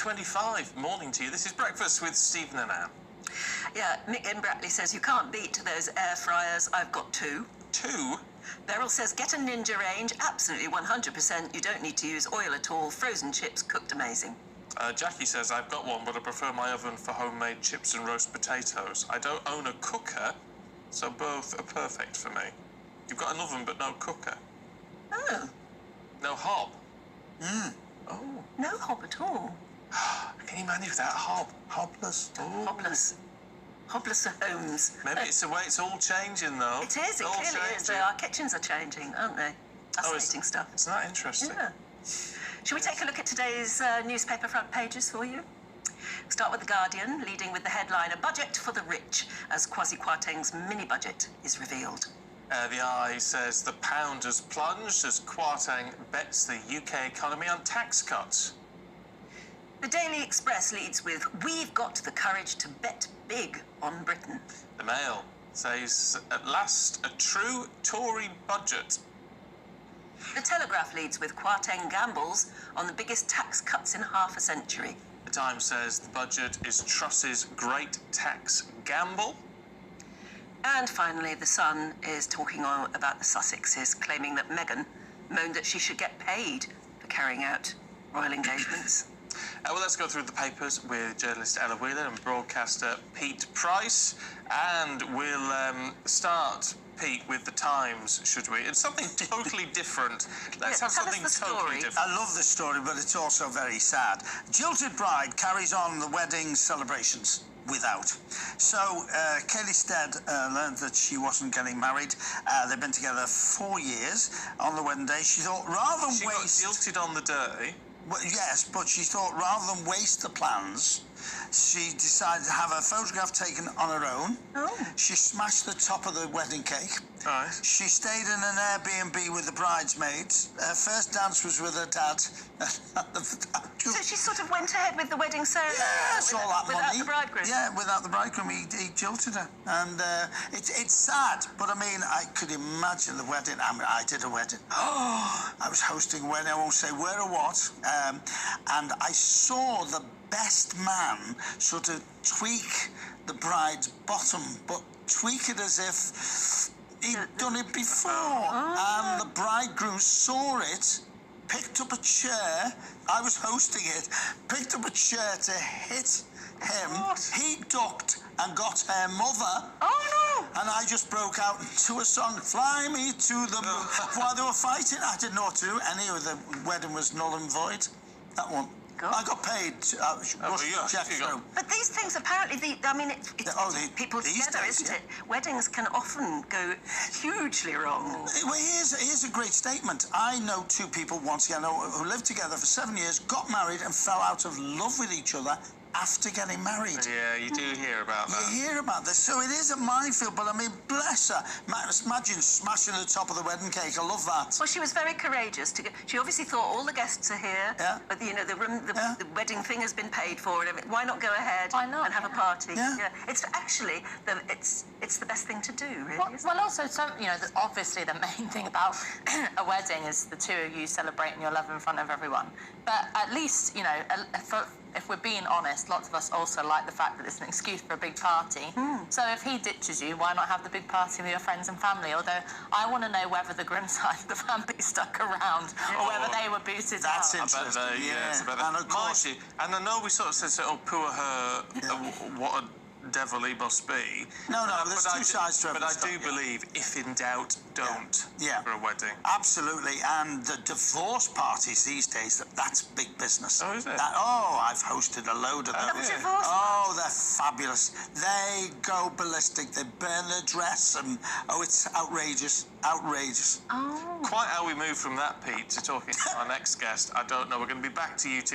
6:25. Morning to you. This is Breakfast with Stephen and Anne. Yeah, Mick in Brackley says, you can't beat those air fryers. I've got two. Two? Beryl says, get a Ninja range. Absolutely 100%. You don't need to use oil at all. Frozen chips, cooked amazing. Jackie says, I've got one, but I prefer my oven for homemade chips and roast potatoes. I don't own a cooker, so both are perfect for me. You've got an oven, but no cooker. Oh. No hob. Oh. No hob at all. Can you manage without a hob? Hobless. Ooh. Hobless. Hobless homes. Maybe it's the way it's all changing, though. It is. It clearly is. Our kitchens are changing, aren't they? Fascinating stuff. Isn't that interesting? Yeah. Shall we take a look at today's newspaper front pages for you? Start with The Guardian, leading with the headline, A Budget for the Rich, as Kwasi Kwarteng's mini-budget is revealed. The Eye says the pound has plunged as Kwarteng bets the UK economy on tax cuts. The Daily Express leads with, we've got the courage to bet big on Britain. The Mail says, at last, a true Tory budget. The Telegraph leads with, Kwarteng gambles on the biggest tax cuts in half a century. The Times says the budget is Truss's great tax gamble. And finally, The Sun is talking about the Sussexes, claiming that Meghan moaned that she should get paid for carrying out royal engagements. Well, let's go through the papers with journalist Ella Whelan and broadcaster Pete Price. And we'll start, Pete, with the Times, should we? It's something totally different. Let's have something totally different. I love this story, but it's also very sad. Jilted bride carries on the wedding celebrations without. So, Kaylee Stead learned that she wasn't getting married. They've been together 4 years. On the wedding day, she thought, rather than waste... She got jilted on the day. Well, yes, but she thought rather than waste the plans, she decided to have a photograph taken on her own. Oh. She smashed the top of the wedding cake. Right. She stayed in an Airbnb with the bridesmaids. Her first dance was with her dad. So she sort of went ahead with the wedding ceremony? Yes, all that money. Without the bridegroom? Yeah, without the bridegroom. He jilted her. And it's sad, but I mean, I could imagine the wedding. I mean, I did a wedding. Oh, I was hosting a wedding. I won't say where or what. And I saw the best man sort of tweak the bride's bottom, but tweak it as if he'd done it before. And the bridegroom saw it, picked up a chair. I was hosting it, picked up a chair to hit him. What? He ducked and got her mother. Oh, no! And I just broke out into a song, Fly Me to the Moon. While they were fighting, I didn't know what to do. Anyway, the wedding was null and void. That one. God. I got paid. But these things, apparently, it's people these together, days, isn't it? Weddings can often go hugely wrong. Well, here's a great statement. I know two people, once again, who lived together for 7 years, got married and fell out of love with each other after getting married. Yeah, you do hear about that. You hear about this. So it is a minefield, but I mean, bless her. Imagine smashing the top of the wedding cake. I love that. Well, she was very courageous. She obviously thought all the guests are here. Yeah. But, the room, the wedding thing has been paid for and everything. Why not go ahead and have a party? Yeah. It's actually, it's the best thing to do, really. Well, also, obviously the main thing about a wedding is the two of you celebrating your love in front of everyone. But at least, if we're being honest, lots of us also like the fact that it's an excuse for a big party. So if he ditches you, why not have the big party with your friends and family? Although I want to know whether the groom side of the family stuck around or whether they were booted That's out. interesting. And of course, and I know we sort of said, oh, poor her, what a devil he must be. No, there's two sides to it. But I do believe, if in doubt, don't for a wedding. Absolutely. And the divorce parties these days, that's big business. Oh, is it? I've hosted a load of them. Divorce Oh, they're fabulous. They go ballistic. They burn their dress and, it's outrageous. Outrageous. Oh. Quite how we move from that, Pete, to talking to our next guest, I don't know. We're going to be back to you two.